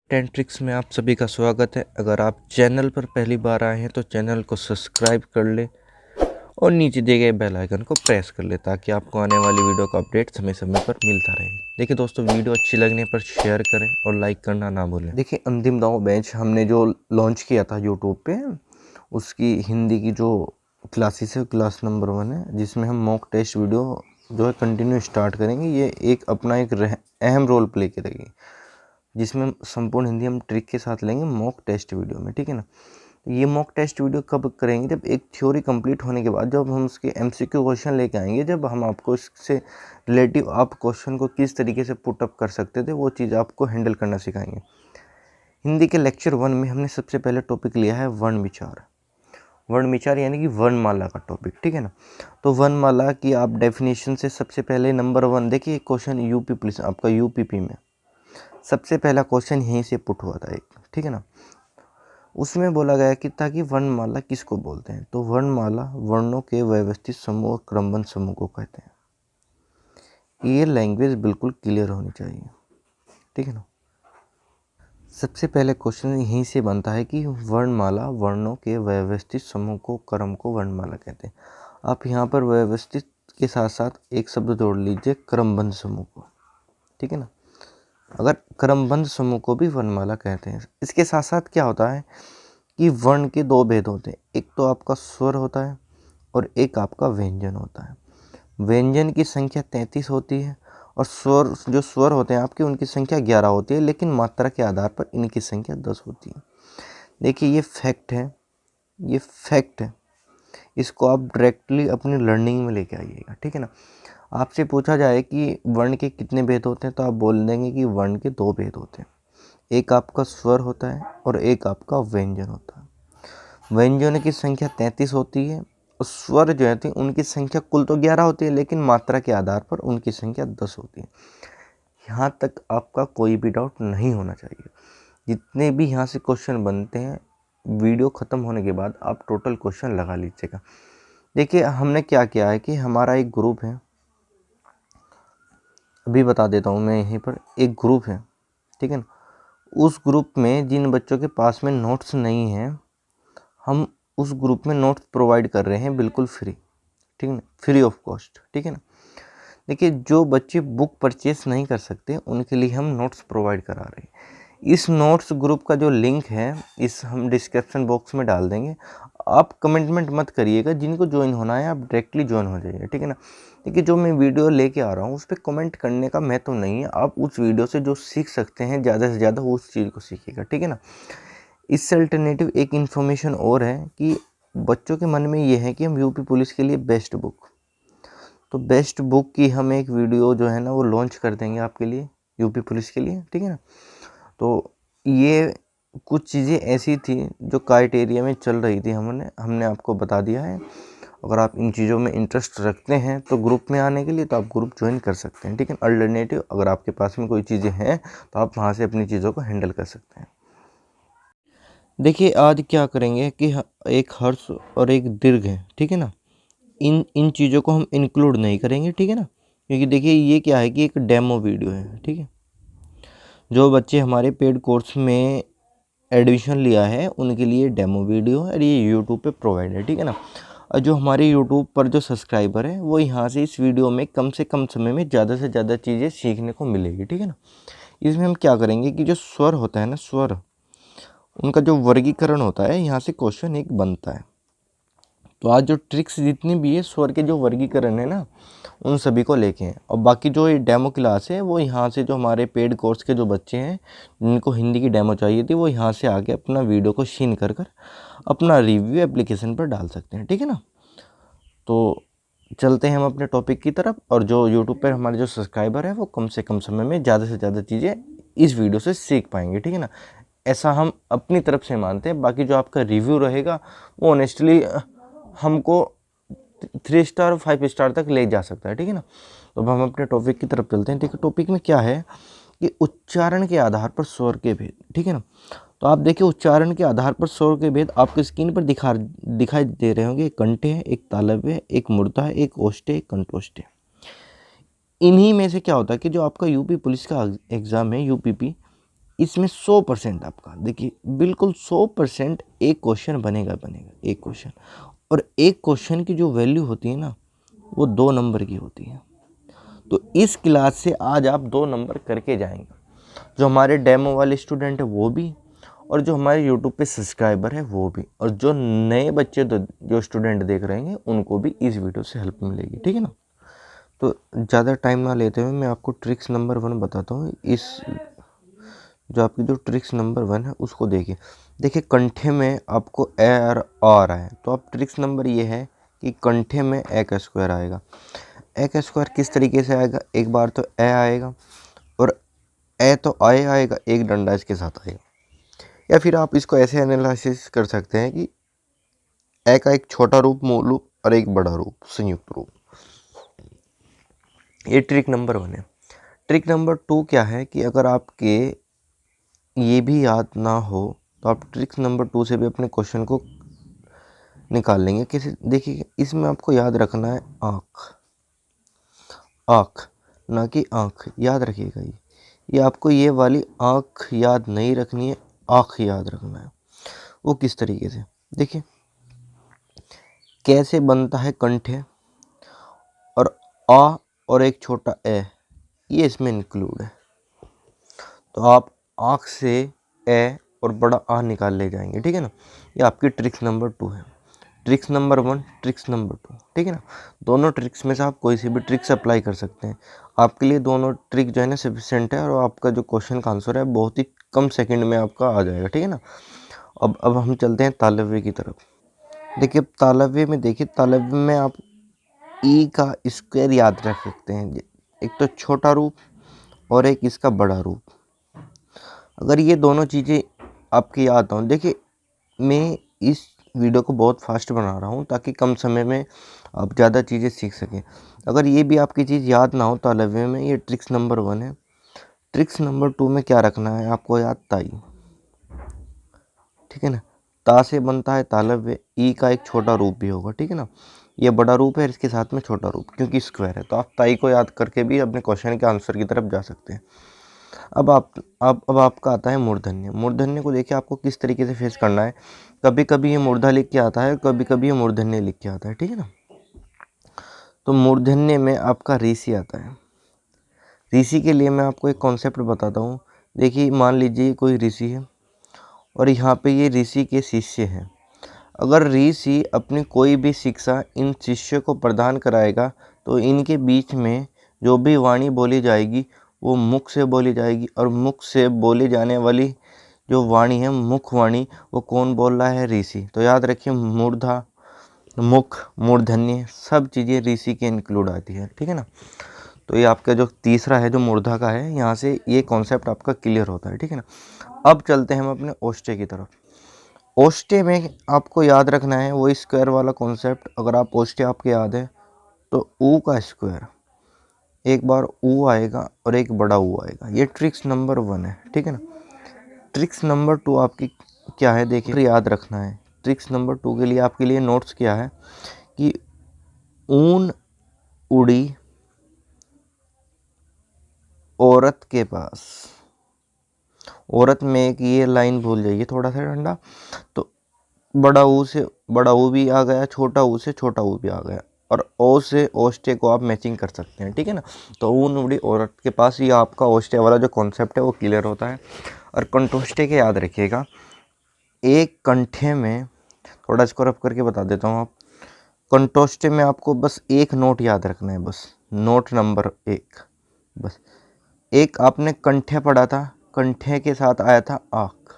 10 tricks में आप सभी का स्वागत है। अगर आप चैनल पर पहली बार आए हैं तो चैनल को सब्सक्राइब कर ले और नीचे दिए गए बेल आइकन को प्रेस कर ले ताकि आपको आने वाली वीडियो का अपडेट समय समय पर मिलता रहे। देखिए दोस्तों, वीडियो अच्छी लगने पर शेयर करें और लाइक करना ना भूलें। देखिए, अंतिम दांव बैच हमने जो लॉन्च किया था यूट्यूब पे, उसकी हिंदी की जो क्लासेस है क्लास नंबर 1 है, जिसमें हम मॉक टेस्ट वीडियो जो है कंटिन्यू स्टार्ट करेंगे। ये एक अपना एक अहम रोल प्ले करेगी, जिसमें संपूर्ण हिंदी हम ट्रिक के साथ लेंगे मॉक टेस्ट वीडियो में, ठीक है ना। ये मॉक टेस्ट वीडियो कब करेंगे? जब एक थ्योरी कंप्लीट होने के बाद जब हम उसके एमसीक्यू क्वेश्चन लेके आएंगे, जब हम आपको इससे रिलेटिव आप क्वेश्चन को किस तरीके से पुट अप कर सकते थे वो चीज़ आपको हैंडल करना सिखाएंगे। हिंदी के लेक्चर 1 में हमने सबसे पहले टॉपिक लिया है वर्ण विचार। वर्ण विचार यानी कि वर्णमाला का टॉपिक, ठीक है ना। तो वर्णमाला की आप डेफिनेशन से सबसे पहले नंबर 1 देखिए, क्वेश्चन यूपी पुलिस आपका यूपीपी में सबसे पहला क्वेश्चन यहीं से पुट हुआ था एक, ठीक है ना। उसमें बोला गया कि ताकि वर्णमाला किसको बोलते हैं? तो वर्णमाला वर्णों के व्यवस्थित समूह और क्रमबद्ध समूह को कहते हैं। ये लैंग्वेज बिल्कुल क्लियर होनी चाहिए, ठीक है ना। सबसे पहले क्वेश्चन यहीं से बनता है कि वर्णमाला वर्णों के व्यवस्थित समूह को क्रम को वर्णमाला कहते हैं। आप यहाँ पर व्यवस्थित के साथ साथ एक शब्द जोड़ लीजिए, क्रमबद्ध समूह को, ठीक है ना। अगर क्रमबद्ध समूह को भी वर्णमाला कहते हैं। इसके साथ साथ क्या होता है कि वर्ण के दो भेद होते हैं, एक तो आपका स्वर होता है और एक आपका व्यंजन होता है। व्यंजन की संख्या 33 होती है और स्वर होते हैं आपके, उनकी संख्या 11 होती है, लेकिन मात्रा के आधार पर इनकी संख्या 10 होती है। देखिए, ये फैक्ट है, ये फैक्ट है। इसको आप डायरेक्टली अपनी लर्निंग में लेके आइएगा, ठीक है ना। आपसे पूछा जाए कि वर्ण के कितने भेद होते हैं तो आप बोल देंगे कि वर्ण के 2 भेद होते हैं, एक आपका स्वर होता है और एक आपका व्यंजन होता है। व्यंजन की संख्या 33 होती है और स्वर जो है उनकी संख्या कुल तो 11 होती है, लेकिन मात्रा के आधार पर उनकी संख्या 10 होती है। यहाँ तक आपका कोई भी डाउट नहीं होना चाहिए। जितने भी यहाँ से क्वेश्चन बनते हैं, वीडियो ख़त्म होने के बाद आप टोटल क्वेश्चन लगा लीजिएगा। देखिए, हमने क्या किया है कि हमारा एक ग्रुप है, अभी बता देता हूँ मैं, यहीं पर एक ग्रुप है, ठीक है ना। उस ग्रुप में जिन बच्चों के पास में नोट्स नहीं हैं, हम उस ग्रुप में नोट्स प्रोवाइड कर रहे हैं बिल्कुल फ्री, ठीक है ना, फ्री ऑफ कॉस्ट, ठीक है ना। देखिए, जो बच्चे बुक परचेस नहीं कर सकते उनके लिए हम नोट्स प्रोवाइड करा रहे हैं। इस नोट्स ग्रुप का जो लिंक है इस हम डिस्क्रिप्शन बॉक्स में डाल देंगे। आप कमेंटमेंट मत करिएगा, जिनको ज्वाइन होना है आप डायरेक्टली ज्वाइन हो जाइए, ठीक है ना। देखिए, जो मैं वीडियो लेके आ रहा हूँ उस पर कमेंट करने का महत्व नहीं है। आप उस वीडियो से जो सीख सकते हैं ज़्यादा से ज़्यादा उस चीज़ को सीखिएगा, ठीक है ना। इससे अल्टरनेटिव एक इन्फॉर्मेशन और है कि बच्चों के मन में ये है कि हम यूपी पुलिस के लिए बेस्ट बुक, तो बेस्ट बुक की हम एक वीडियो जो है ना वो लॉन्च कर देंगे आपके लिए, यूपी पुलिस के लिए, ठीक है ना। तो ये कुछ चीज़ें ऐसी थी जो क्राइटेरिया में चल रही थी, हमने आपको बता दिया है। अगर आप इन चीज़ों में इंटरेस्ट रखते हैं तो ग्रुप में आने के लिए तो आप ग्रुप ज्वाइन कर सकते हैं, ठीक है। अल्टरनेटिव अगर आपके पास में कोई चीज़ें हैं तो आप वहाँ से अपनी चीज़ों को हैंडल कर सकते हैं। देखिए, आज क्या करेंगे कि एक हर्ष और एक दीर्घ है, ठीक है ना। इन चीज़ों को हम इंक्लूड नहीं करेंगे, ठीक है ना, क्योंकि देखिए ये क्या है कि एक डेमो वीडियो है, ठीक है। जो बच्चे हमारे पेड कोर्स में एडमिशन लिया है उनके लिए डेमो वीडियो है और ये यूट्यूब पे प्रोवाइड है, ठीक है ना। और जो हमारे यूट्यूब पर जो सब्सक्राइबर है वो यहाँ से इस वीडियो में कम से कम समय में ज़्यादा से ज़्यादा चीज़ें सीखने को मिलेगी, ठीक है ना। इसमें हम क्या करेंगे कि जो स्वर होता है ना, स्वर, उनका जो वर्गीकरण होता है, यहाँ से क्वेश्चन एक बनता है। तो आज जो ट्रिक्स जितनी भी है स्वर के जो वर्गीकरण है ना उन सभी को लेके हैं, और बाकी जो ये डेमो क्लास है वो यहाँ से जो हमारे पेड कोर्स के जो बच्चे हैं जिनको हिंदी की डेमो चाहिए थी वो यहाँ से आके अपना वीडियो को सीन कर अपना रिव्यू एप्लीकेशन पर डाल सकते हैं, ठीक है ना। तो चलते हैं हम अपने टॉपिक की तरफ, और जो यूट्यूब पर हमारे जो सब्सक्राइबर है वो कम से कम समय में ज़्यादा से ज़्यादा चीज़ें इस वीडियो से सीख पाएंगे, ठीक है ना। ऐसा हम अपनी तरफ से मानते हैं। बाकी जो आपका रिव्यू रहेगा वो ऑनेस्टली हमको 3 स्टार 5 स्टार तक ले जा सकता है, ठीक है ना। तो अब हम अपने टॉपिक की तरफ चलते हैं। देखिए, टॉपिक में क्या है कि उच्चारण के आधार पर स्वर के भेद, ठीक है ना। तो आप देखिए, उच्चारण के आधार पर स्वर के भेद आपके स्क्रीन पर दिखाई दे रहे होंगे। एक कंठे है, एक तालव्य है, एक मूर्धा है, एक ओष्ठ्य, एक कंठोष्ठ्य। इन्हीं में से क्या होता है कि जो आपका यूपी पुलिस का एग्ज़ाम है यूपीपी, इसमें 100% आपका देखिए बिल्कुल 100% एक क्वेश्चन बनेगा एक क्वेश्चन। और एक क्वेश्चन की जो वैल्यू होती है ना वो 2 नंबर की होती है। तो इस क्लास से आज आप 2 नंबर करके जाएंगे, जो हमारे डेमो वाले स्टूडेंट है वो भी, और जो हमारे यूट्यूब पे सब्सक्राइबर है वो भी, और जो नए बच्चे जो स्टूडेंट देख रहे हैं उनको भी इस वीडियो से हेल्प मिलेगी, ठीक है ना। तो ज़्यादा टाइम ना लेते हुए मैं आपको ट्रिक्स नंबर 1 बताता हूँ। इस जो आपकी जो ट्रिक्स नंबर 1 है उसको देखिए कंठे में आपको ए और आ रहा है, तो आप ट्रिक्स नंबर ये है कि कंठे में ए का स्क्वायर आएगा। ए का स्क्वायर किस तरीके से आएगा, एक बार तो ए आएगा और ए तो आएगा, एक डंडा इसके साथ आएगा। या फिर आप इसको ऐसे एनालिसिस कर सकते हैं कि ए का एक छोटा रूप मूल रूप और एक बड़ा रूप संयुक्त रूप। ये ट्रिक नंबर 1 है। ट्रिक नंबर 2 क्या है कि अगर आपके ये भी याद ना हो तो आप ट्रिक्स नंबर 2 से भी अपने क्वेश्चन को निकाल लेंगे। कैसे, देखिए इसमें आपको याद रखना है आँख ना कि आँख, याद रखिएगा। ये आपको ये वाली आँख याद नहीं रखनी है, आँख याद रखना है। वो किस तरीके से, देखिए कैसे बनता है कंठे, और आ और एक छोटा ए ये इसमें इंक्लूड है। तो आप आँख से ए और बड़ा आ निकाल ले जाएंगे, ठीक है ना। ये आपकी ट्रिक्स नंबर 2 है। ट्रिक्स नंबर 1, ट्रिक्स नंबर 2, ठीक है ना। दोनों ट्रिक्स में से आप कोई सी भी ट्रिक्स अप्लाई कर सकते हैं। आपके लिए दोनों ट्रिक जो है ना सफिशिएंट है, और आपका जो क्वेश्चन का आंसर है बहुत ही कम सेकंड में आपका आ जाएगा, ठीक है ना। अब हम चलते हैं तालव्य की तरफ। देखिए तालव्य में, देखिए तालव्य में आप ई का स्क्वायर याद रख सकते हैं। एक तो छोटा रूप और एक इसका बड़ा रूप। अगर ये दोनों चीज़ें आपकी याद हों, देखिए मैं इस वीडियो को बहुत फास्ट बना रहा हूँ ताकि कम समय में आप ज़्यादा चीज़ें सीख सकें। अगर ये भी आपकी चीज़ याद ना हो तालव्य में, ये ट्रिक्स नंबर 1 है। ट्रिक्स नंबर 2 में क्या रखना है आपको याद, ताई, ठीक है ना। ता से बनता है तालव्य, ई का एक छोटा रूप भी होगा, ठीक है ना। ये बड़ा रूप है, इसके साथ में छोटा रूप क्योंकि स्क्वायर है, तो आप ताई को याद करके भी अपने क्वेश्चन के आंसर की तरफ जा सकते हैं। अब आपका आता है मूर्धन्य। मूर्धन्य को देखिए आपको किस तरीके से फेस करना है। कभी कभी ये मूर्धा लिख के आता है, कभी कभी ये मूर्धन्य लिख के आता है, ठीक है ना। तो मूर्धन्य में आपका ऋषि आता है। ऋषि के लिए मैं आपको एक कॉन्सेप्ट बताता हूँ। देखिए मान लीजिए कोई ऋषि है और यहाँ पे ये ऋषि के शिष्य हैं। अगर ऋषि अपनी कोई भी शिक्षा इन शिष्य को प्रदान कराएगा तो इनके बीच में जो भी वाणी बोली जाएगी वो मुख से बोली जाएगी, और मुख से बोली जाने वाली जो वाणी है मुख वाणी, वो कौन बोल रहा है, ऋषि। तो याद रखिए मूर्धा, मुख, मूर्धन्य सब चीज़ें ऋषि के इंक्लूड आती है, ठीक है ना। तो ये आपका जो तीसरा है जो मूर्धा का है, यहाँ से ये कॉन्सेप्ट आपका क्लियर होता है, ठीक है ना। अब चलते हैं हम अपने ओष्ठ्य की तरफ। ओष्ठ्य में आपको याद रखना है वो स्क्वायर वाला कॉन्सेप्ट। अगर आप ओष्ठ्य आपके याद है तो ऊ का स्क्वायर, एक बार ऊ आएगा और एक बड़ा ऊ आएगा। ये ट्रिक्स नंबर 1 है, ठीक है ना। ट्रिक्स नंबर 2 आपकी क्या है, देखिए याद रखना है। ट्रिक्स नंबर 2 के लिए आपके लिए नोट्स क्या है कि ऊन उड़ी औरत के पास। औरत में एक ये लाइन भूल जाइए थोड़ा सा ठंडा। तो बड़ा ऊ से बड़ा ऊ भी आ गया, छोटा ऊ से छोटा ऊ भी आ गया, और ओ से ओष्ठ्य को आप मैचिंग कर सकते हैं, ठीक है ना। तो ऊन उड़ी औरत के पास, ये आपका ओष्ठ्य वाला जो कॉन्सेप्ट है वो क्लियर होता है। और कंठोष्ठ्य के याद रखिएगा, एक कंठे में, थोड़ा इसको रफ करके बता देता हूँ। आप कंठोष्ठ्य में आपको बस एक नोट याद रखना है, बस नोट नंबर 1। बस एक आपने कंठे पढ़ा था, कंठे के साथ आया था आँख,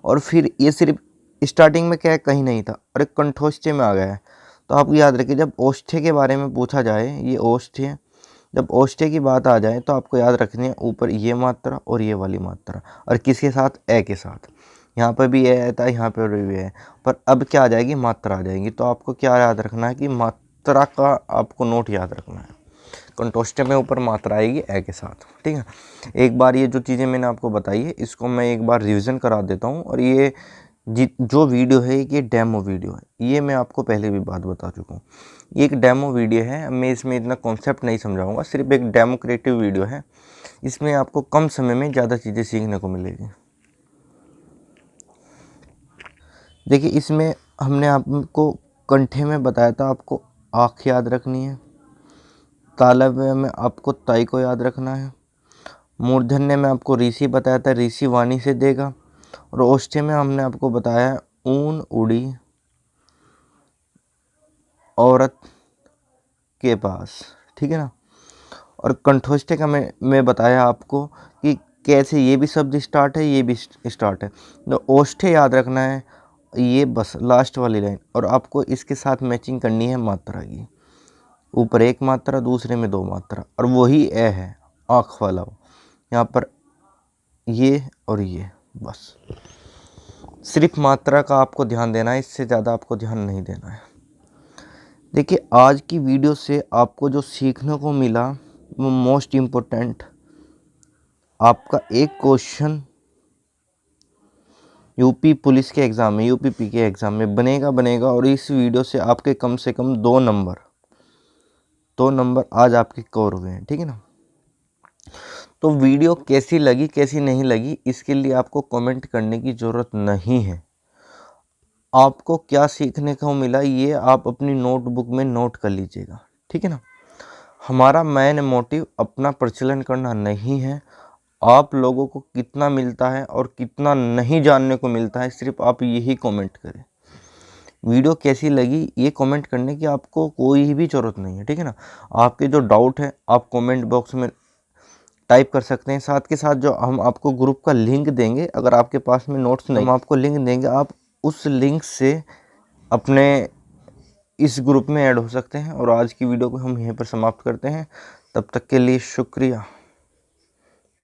और फिर ये सिर्फ स्टार्टिंग में क्या है कहीं नहीं था और एक कंठोष्ठ्य में आ गया है। तो आप याद रखिए जब ओष्ठ्य के बारे में पूछा जाए, ये ओष्ठ्य, जब ओष्ठ्य की बात आ जाए तो आपको याद रखनी है ऊपर ये मात्रा और ये वाली मात्रा, और किसके साथ, ए के साथ। यहाँ पर भी ए आता है, यहाँ पर भी है, पर अब क्या आ जाएगी, मात्रा आ जाएगी। तो आपको क्या याद रखना है कि मात्रा का आपको नोट याद रखना है। कंठोष्ठ्य में ऊपर मात्रा आएगी ए के साथ, ठीक है। एक बार ये जो चीज़ें मैंने आपको बताई है इसको मैं एक बार रिवीजन करा देता हूँ। और ये जो वीडियो है ये डेमो वीडियो है, ये मैं आपको पहले भी बात बता चुका हूँ। ये एक डेमो वीडियो है, मैं इसमें इतना कॉन्सेप्ट नहीं समझाऊंगा, सिर्फ एक डेमो क्रिएटिव वीडियो है इसमें आपको कम समय में ज़्यादा चीज़ें सीखने को मिलेगी। देखिए इसमें हमने आपको कंठे में बताया था आपको आँख याद रखनी है, तालव्य में आपको ताई को याद रखना है, मूर्धन्य में आपको ऋषि बताया था ऋषि वाणी से देगा, और ओष्ठ्य में हमने आपको बताया ऊन उड़ी औरत के पास, ठीक है ना। और कंठोष्ठ्य का मैं बताया आपको कि कैसे ये भी शब्द स्टार्ट है, ये भी स्टार्ट है। तो ओष्ठ्य याद रखना है, ये बस लास्ट वाली लाइन, और आपको इसके साथ मैचिंग करनी है मात्रा की, ऊपर एक मात्रा दूसरे में दो मात्रा, और वही ए है आँख वाला, यहाँ पर ये और ये, बस सिर्फ मात्रा का आपको ध्यान देना है, इससे ज़्यादा आपको ध्यान नहीं देना है। देखिए आज की वीडियो से आपको जो सीखने को मिला वो मोस्ट इम्पोर्टेंट, आपका एक क्वेश्चन यूपी पुलिस के एग्ज़ाम में, यूपीपी के एग्ज़ाम में बनेगा, और इस वीडियो से आपके कम से कम 2 नंबर आज आपके कवर हुए हैं, ठीक है ना। तो वीडियो कैसी लगी कैसी नहीं लगी इसके लिए आपको कमेंट करने की ज़रूरत नहीं है। आपको क्या सीखने को मिला ये आप अपनी नोटबुक में नोट कर लीजिएगा, ठीक है ना। हमारा मेन मोटिव अपना प्रचलन करना नहीं है, आप लोगों को कितना मिलता है और कितना नहीं जानने को मिलता है सिर्फ आप यही कमेंट करें। वीडियो कैसी लगी ये कमेंट करने की आपको कोई भी ज़रूरत नहीं है, ठीक है ना। आपके जो डाउट है आप कमेंट बॉक्स में टाइप कर सकते हैं। साथ के साथ जो हम आपको ग्रुप का लिंक देंगे, अगर आपके पास में नोट्स नहीं, हम आपको लिंक देंगे, आप उस लिंक से अपने इस ग्रुप में ऐड हो सकते हैं। और आज की वीडियो को हम यहीं पर समाप्त करते हैं, तब तक के लिए शुक्रिया।